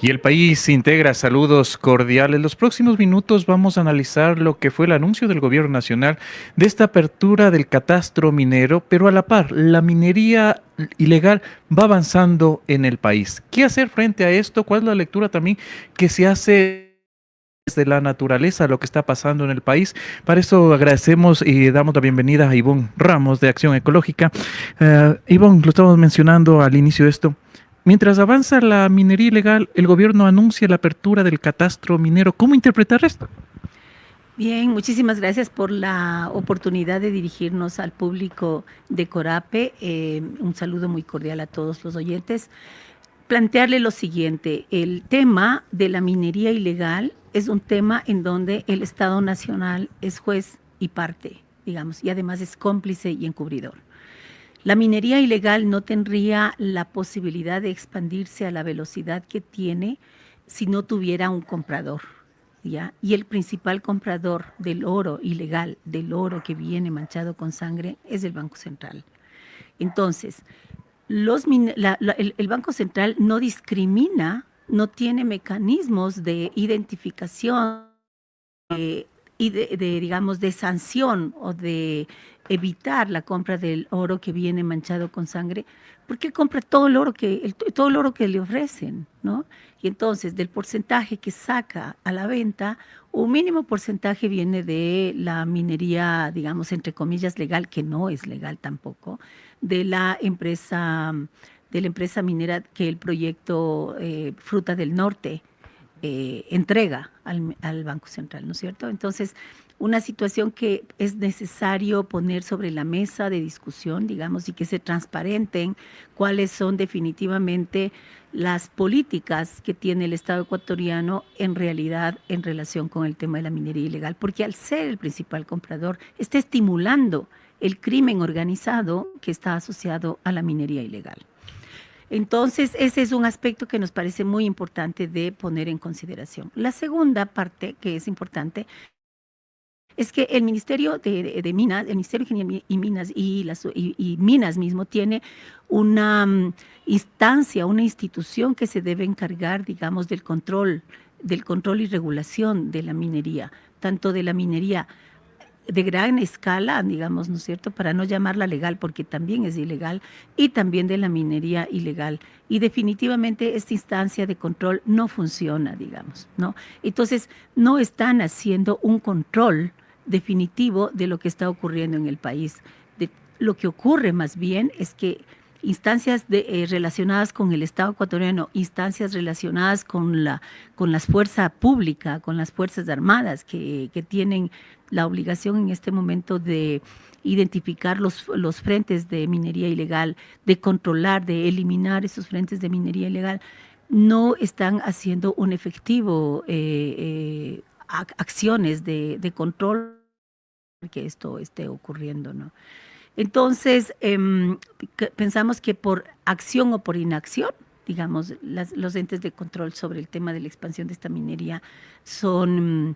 Y el país integra saludos cordiales. Los próximos minutos vamos a analizar lo que fue el anuncio del gobierno nacional de esta apertura del catastro minero, pero a la par, la minería ilegal va avanzando en el país. ¿Qué hacer frente a esto? ¿Cuál es la lectura también que se hace de la naturaleza, lo que está pasando en el país? Para eso agradecemos y damos la bienvenida a Ivonne Ramos de Acción Ecológica. Ivonne, lo estamos mencionando al inicio de esto. Mientras avanza la minería ilegal, el gobierno anuncia la apertura del catastro minero. ¿Cómo interpretar esto? Bien, muchísimas gracias por la oportunidad de dirigirnos al público de Corape. Un saludo muy cordial a todos los oyentes. Plantearle lo siguiente: el tema de la minería ilegal es un tema en donde el Estado Nacional es juez y parte, digamos, y además es cómplice y encubridor. La minería ilegal no tendría la posibilidad de expandirse a la velocidad que tiene si no tuviera un comprador, ¿ya? Y el principal comprador del oro ilegal, del oro que viene manchado con sangre, es el Banco Central. Entonces, el Banco Central no discrimina, no tiene mecanismos de identificación y digamos, de sanción o de evitar la compra del oro que viene manchado con sangre, porque compra todo el oro que le ofrecen, ¿no? Y entonces, del porcentaje que saca a la venta, un mínimo porcentaje viene de la minería, digamos, entre comillas, legal, que no es legal tampoco, de la empresa, minera que el proyecto Fruta del Norte entrega al Banco Central, ¿no es cierto? Entonces, una situación que es necesario poner sobre la mesa de discusión, digamos, y que se transparenten cuáles son definitivamente las políticas que tiene el Estado ecuatoriano en realidad en relación con el tema de la minería ilegal, porque al ser el principal comprador está estimulando el crimen organizado que está asociado a la minería ilegal. Entonces, ese es un aspecto que nos parece muy importante de poner en consideración. La segunda parte que es importante es que el Ministerio de Minas, el Ministerio de Ingeniería y Minas y Minas mismo tiene una instancia, una institución que se debe encargar, digamos, del control y regulación de la minería, tanto de la minería de gran escala, digamos, ¿no es cierto?, para no llamarla legal, porque también es ilegal, y también de la minería ilegal. Y definitivamente esta instancia de control no funciona, digamos, ¿no? Entonces, no están haciendo un control definitivo de lo que está ocurriendo en el país. Lo que ocurre más bien es que instancias relacionadas con el Estado ecuatoriano, instancias relacionadas con la fuerza pública, con las Fuerzas Armadas, que tienen la obligación en este momento de identificar los frentes de minería ilegal, de controlar, de eliminar esos frentes de minería ilegal, no están haciendo un efectivo acciones de control que esto esté ocurriendo, ¿no? Entonces, pensamos que por acción o por inacción, digamos, los entes de control sobre el tema de la expansión de esta minería son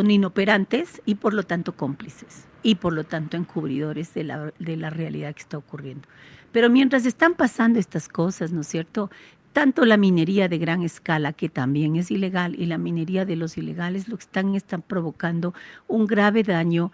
inoperantes y por lo tanto cómplices y por lo tanto encubridores de la realidad que está ocurriendo. Pero mientras están pasando estas cosas, ¿no es cierto?, tanto la minería de gran escala, que también es ilegal, y la minería de los ilegales, lo que están provocando un grave daño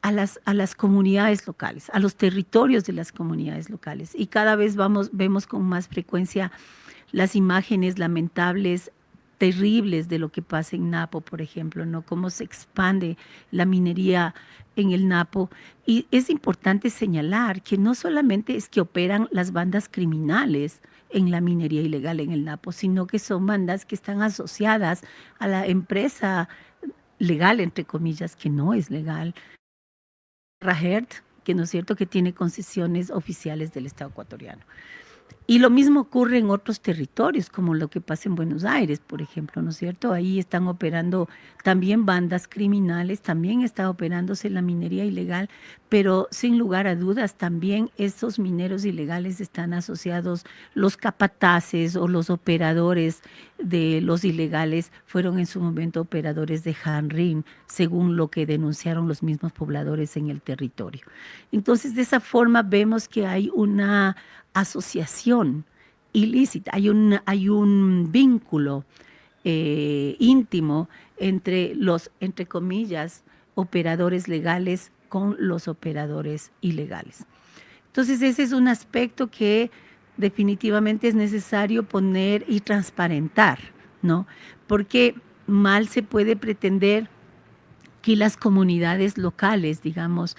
a las comunidades locales, a los territorios de las comunidades locales. Y cada vez vemos con más frecuencia las imágenes lamentables, terribles de lo que pasa en Napo, por ejemplo, ¿no? Cómo se expande la minería en el Napo. Y es importante señalar que no solamente es que operan las bandas criminales en la minería ilegal en el Napo, sino que son bandas que están asociadas a la empresa legal, entre comillas, que no es legal, Rajert, que no es cierto, que tiene concesiones oficiales del Estado ecuatoriano. Y lo mismo ocurre en otros territorios, como lo que pasa en Buenos Aires, por ejemplo, ¿no es cierto? Ahí están operando también bandas criminales, también está operándose la minería ilegal, pero sin lugar a dudas también esos mineros ilegales están asociados, los capataces o los operadores de los ilegales fueron en su momento operadores de Hanrin, según lo que denunciaron los mismos pobladores en el territorio. Entonces, de esa forma vemos que hay una asociación ilícita, hay un vínculo íntimo entre los, entre comillas, operadores legales con los operadores ilegales. Entonces, ese es un aspecto que definitivamente es necesario poner y transparentar, ¿no? Porque mal se puede pretender que las comunidades locales, digamos,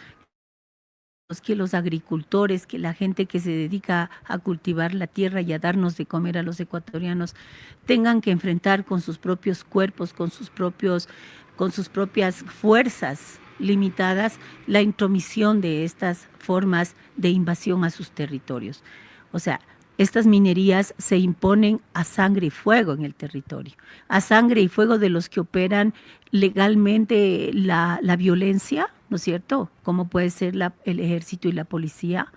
que los agricultores, que la gente que se dedica a cultivar la tierra y a darnos de comer a los ecuatorianos, tengan que enfrentar con sus propios cuerpos, con sus propias fuerzas limitadas, la intromisión de estas formas de invasión a sus territorios. O sea, estas minerías se imponen a sangre y fuego en el territorio, a sangre y fuego de los que operan legalmente la violencia, ¿no es cierto? Como puede ser el ejército y la policía,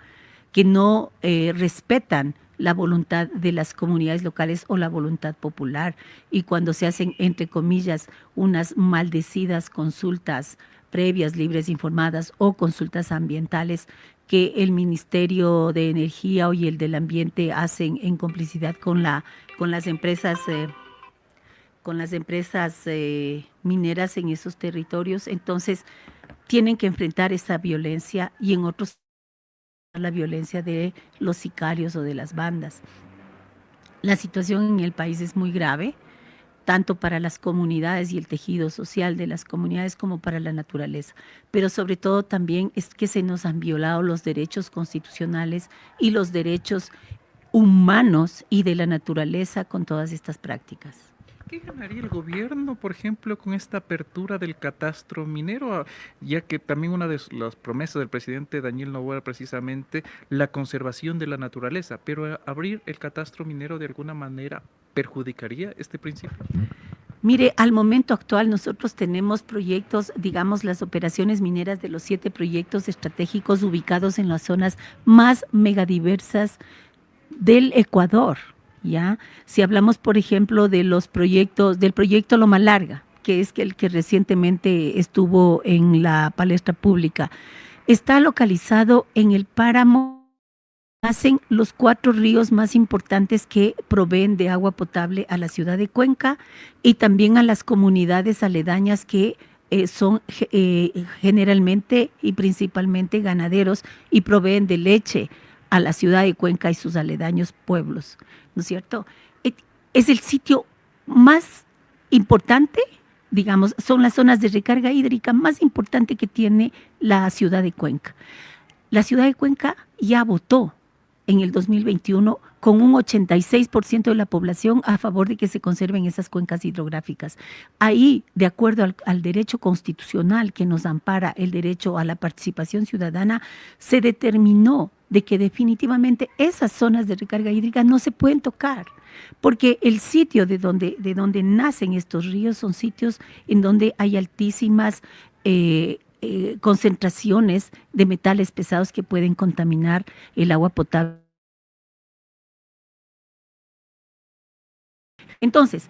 que no respetan la voluntad de las comunidades locales o la voluntad popular. Y cuando se hacen, entre comillas, unas maldecidas consultas previas, libres, informadas o consultas ambientales que el Ministerio de Energía y el del Ambiente hacen en complicidad con las empresas mineras en esos territorios, entonces tienen que enfrentar esa violencia y en otros la violencia de los sicarios o de las bandas. La situación en el país es muy grave, tanto para las comunidades y el tejido social de las comunidades como para la naturaleza, pero sobre todo también es que se nos han violado los derechos constitucionales y los derechos humanos y de la naturaleza con todas estas prácticas. ¿Qué ganaría el gobierno, por ejemplo, con esta apertura del catastro minero? Ya que también una de las promesas del presidente Daniel Noboa era precisamente la conservación de la naturaleza, pero abrir el catastro minero de alguna manera perjudicaría este principio. Mire, al momento actual nosotros tenemos proyectos, digamos, las operaciones mineras de los 7 proyectos estratégicos ubicados en las zonas más megadiversas del Ecuador, ¿ya? Si hablamos, por ejemplo, de los proyectos, del proyecto Loma Larga, que es el que recientemente estuvo en la palestra pública, está localizado en el páramo. Nacen los 4 ríos más importantes que proveen de agua potable a la ciudad de Cuenca y también a las comunidades aledañas que son generalmente y principalmente ganaderos y proveen de leche a la ciudad de Cuenca y sus aledaños pueblos, ¿no es cierto? Es el sitio más importante, digamos, son las zonas de recarga hídrica más importante que tiene la ciudad de Cuenca. La ciudad de Cuenca ya votó en el 2021 con un 86% de la población a favor de que se conserven esas cuencas hidrográficas. Ahí, de acuerdo al derecho constitucional que nos ampara el derecho a la participación ciudadana, se determinó de que definitivamente esas zonas de recarga hídrica no se pueden tocar, porque el sitio de donde nacen estos ríos son sitios en donde hay altísimas concentraciones de metales pesados que pueden contaminar el agua potable. Entonces,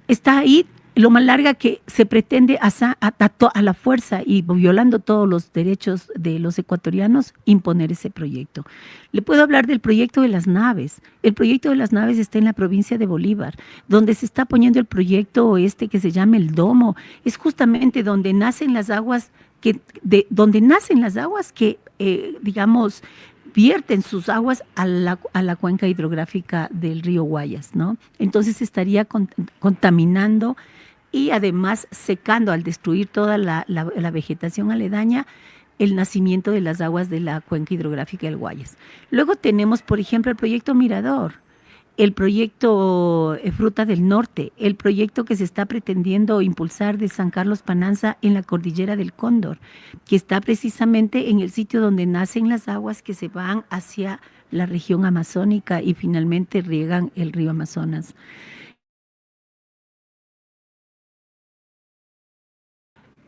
está ahí Loma Larga que se pretende a la fuerza y violando todos los derechos de los ecuatorianos imponer ese proyecto. Le puedo hablar del proyecto de las naves. El proyecto de las naves está en la provincia de Bolívar, donde se está poniendo el proyecto que se llama el Domo. Es justamente donde nacen las aguas digamos, vierten sus aguas a la cuenca hidrográfica del río Guayas, ¿no? Entonces estaría contaminando y además secando al destruir toda la vegetación aledaña el nacimiento de las aguas de la cuenca hidrográfica del Guayas. Luego tenemos, por ejemplo, el proyecto Mirador, el proyecto Fruta del Norte, el proyecto que se está pretendiendo impulsar de San Carlos Pananza en la cordillera del Cóndor, que está precisamente en el sitio donde nacen las aguas que se van hacia la región amazónica y finalmente riegan el río Amazonas.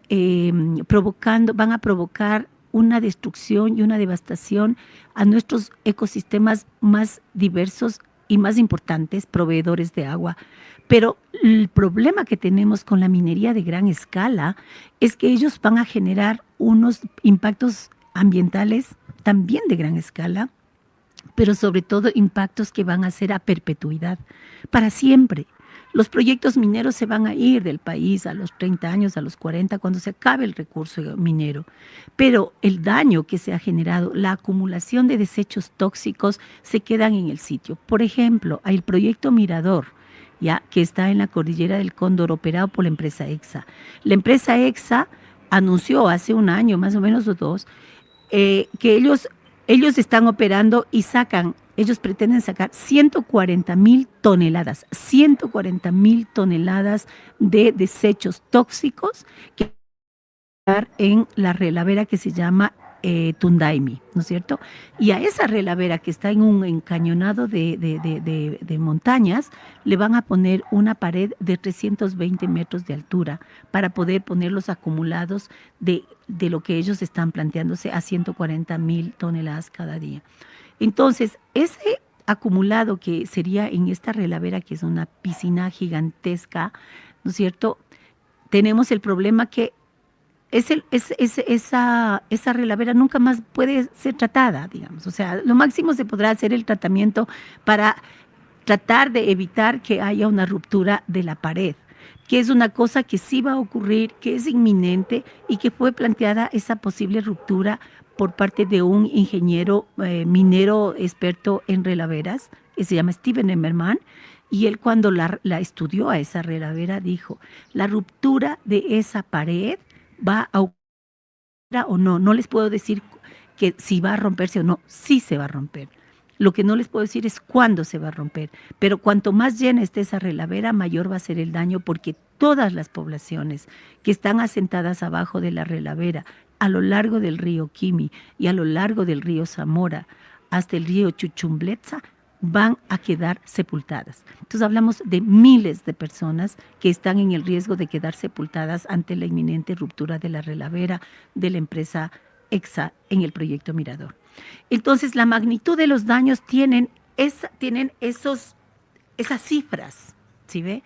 Van a provocar una destrucción y una devastación a nuestros ecosistemas más diversos y más importantes, proveedores de agua. Pero el problema que tenemos con la minería de gran escala es que ellos van a generar unos impactos ambientales también de gran escala, pero sobre todo impactos que van a ser a perpetuidad, para siempre. Los proyectos mineros se van a ir del país a los 30 años, a los 40, cuando se acabe el recurso minero. Pero el daño que se ha generado, la acumulación de desechos tóxicos, se quedan en el sitio. Por ejemplo, hay el proyecto Mirador, ya que está en la cordillera del Cóndor, operado por la empresa EXA. La empresa EXA anunció hace un año, más o menos o dos, que ellos están operando y ellos pretenden sacar 140,000 toneladas, 140,000 toneladas de desechos tóxicos que van en la relavera que se llama Tundaimi, ¿no es cierto? Y a esa relavera que está en un encañonado de montañas, le van a poner una pared de 320 metros de altura para poder poner los acumulados de lo que ellos están planteándose a 140,000 toneladas cada día. Entonces, ese acumulado que sería en esta relavera, que es una piscina gigantesca, ¿no es cierto? Tenemos el problema que esa relavera nunca más puede ser tratada, digamos. O sea, lo máximo se podrá hacer el tratamiento para tratar de evitar que haya una ruptura de la pared, que es una cosa que sí va a ocurrir, que es inminente y que fue planteada esa posible ruptura por parte de un ingeniero minero experto en relaveras, que se llama Steven Emmerman, y él cuando la estudió a esa relavera dijo, la ruptura de esa pared va a ocurrir o no. No les puedo decir que si va a romperse o no, sí se va a romper. Lo que no les puedo decir es cuándo se va a romper, pero cuanto más llena esté esa relavera, mayor va a ser el daño, porque todas las poblaciones que están asentadas abajo de la relavera, a lo largo del río Quimi y a lo largo del río Zamora, hasta el río Chuchumbletza, van a quedar sepultadas. Entonces hablamos de miles de personas que están en el riesgo de quedar sepultadas ante la inminente ruptura de la relavera de la empresa EXA en el proyecto Mirador. Entonces, la magnitud de los daños tienen esas cifras, ¿sí ve?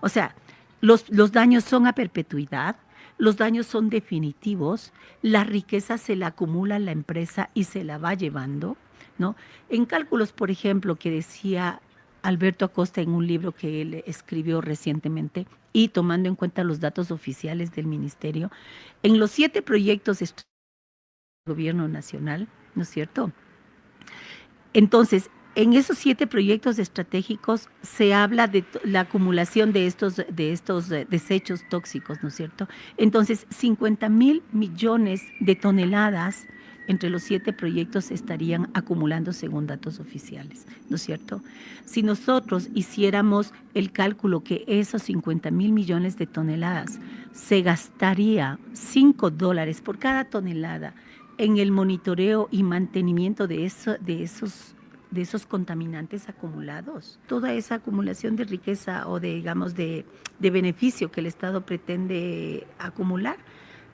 O sea, los daños son a perpetuidad, los daños son definitivos, la riqueza se la acumula la empresa y se la va llevando, ¿no? En cálculos, por ejemplo, que decía Alberto Acosta en un libro que él escribió recientemente y tomando en cuenta los datos oficiales del ministerio, en los 7 proyectos del gobierno nacional, ¿no es cierto? Entonces, en esos 7 proyectos estratégicos se habla de la acumulación de estos desechos tóxicos, ¿no es cierto? Entonces, 50,000 millones de toneladas entre los 7 proyectos estarían acumulando según datos oficiales, ¿no es cierto? Si nosotros hiciéramos el cálculo que esos 50,000 millones de toneladas se gastaría $5 por cada tonelada en el monitoreo y mantenimiento de esos contaminantes acumulados, toda esa acumulación de riqueza o digamos de beneficio que el Estado pretende acumular,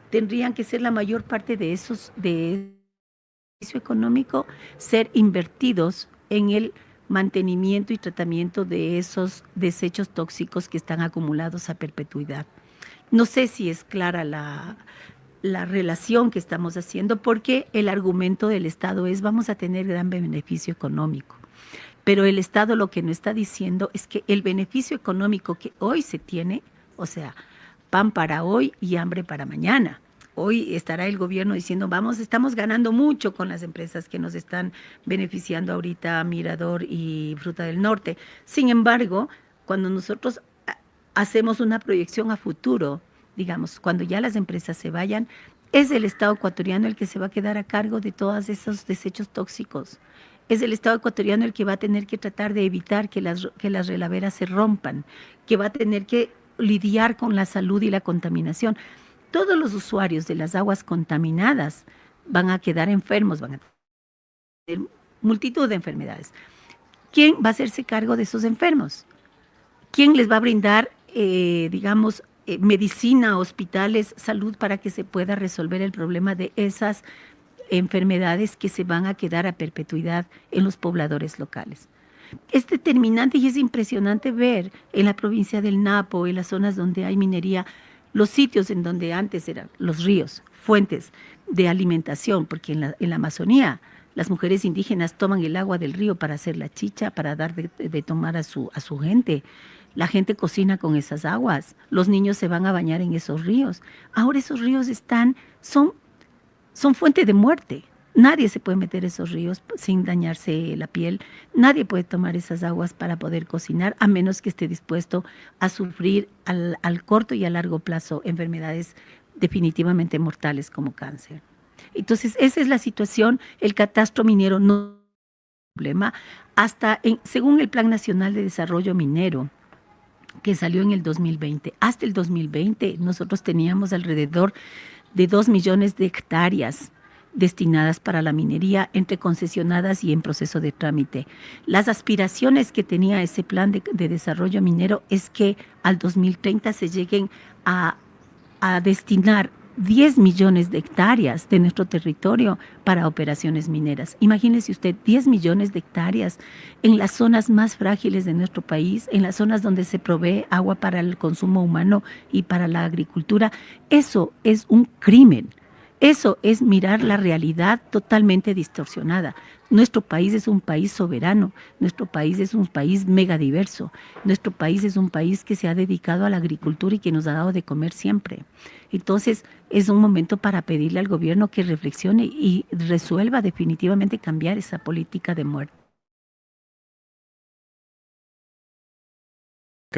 tendrían que ser la mayor parte de esos de beneficio económico ser invertidos en el mantenimiento y tratamiento de esos desechos tóxicos que están acumulados a perpetuidad. No sé si es clara la relación que estamos haciendo, porque el argumento del Estado es vamos a tener gran beneficio económico, pero el Estado lo que nos está diciendo es que el beneficio económico que hoy se tiene, o sea, pan para hoy y hambre para mañana. Hoy estará el gobierno diciendo, estamos ganando mucho con las empresas que nos están beneficiando ahorita, Mirador y Fruta del Norte. Sin embargo, cuando nosotros hacemos una proyección a futuro, digamos, cuando ya las empresas se vayan, es el Estado ecuatoriano el que se va a quedar a cargo de todos esos desechos tóxicos. Es el Estado ecuatoriano el que va a tener que tratar de evitar que las relaveras se rompan, que va a tener que lidiar con la salud y la contaminación. Todos los usuarios de las aguas contaminadas van a quedar enfermos, van a tener multitud de enfermedades. ¿Quién va a hacerse cargo de esos enfermos? ¿Quién les va a brindar, medicina, hospitales, salud para que se pueda resolver el problema de esas enfermedades que se van a quedar a perpetuidad en los pobladores locales? Es determinante y es impresionante ver en la provincia del Napo, en las zonas donde hay minería, los sitios en donde antes eran los ríos, fuentes de alimentación, porque en la Amazonía Las mujeres indígenas toman el agua del río para hacer la chicha, para dar de tomar a su gente. La gente cocina con esas aguas. Los niños se van a bañar en esos ríos. Ahora esos ríos son fuente de muerte. Nadie se puede meter esos ríos sin dañarse la piel. Nadie puede tomar esas aguas para poder cocinar, a menos que esté dispuesto a sufrir al corto y a largo plazo enfermedades definitivamente mortales como cáncer. Entonces, esa es la situación. El catastro minero no es un problema. Según el Plan Nacional de Desarrollo Minero, que salió en el 2020, hasta el 2020 nosotros teníamos alrededor de 2 millones de hectáreas destinadas para la minería entre concesionadas y en proceso de trámite. Las aspiraciones que tenía ese plan de desarrollo minero es que al 2030 se lleguen a destinar 10 millones de hectáreas de nuestro territorio para operaciones mineras. Imagínese usted 10 millones de hectáreas en las zonas más frágiles de nuestro país, en las zonas donde se provee agua para el consumo humano y para la agricultura. Eso es un crimen. Eso es mirar la realidad totalmente distorsionada. Nuestro país es un país soberano, nuestro país es un país megadiverso, nuestro país es un país que se ha dedicado a la agricultura y que nos ha dado de comer siempre. Entonces, es un momento para pedirle al gobierno que reflexione y resuelva definitivamente cambiar esa política de muerte.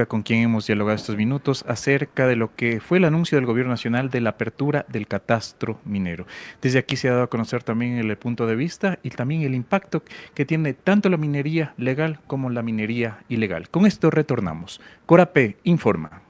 Con quien hemos dialogado estos minutos acerca de lo que fue el anuncio del Gobierno Nacional de la apertura del catastro minero. Desde aquí se ha dado a conocer también el punto de vista y también el impacto que tiene tanto la minería legal como la minería ilegal. Con esto retornamos. Corapé informa.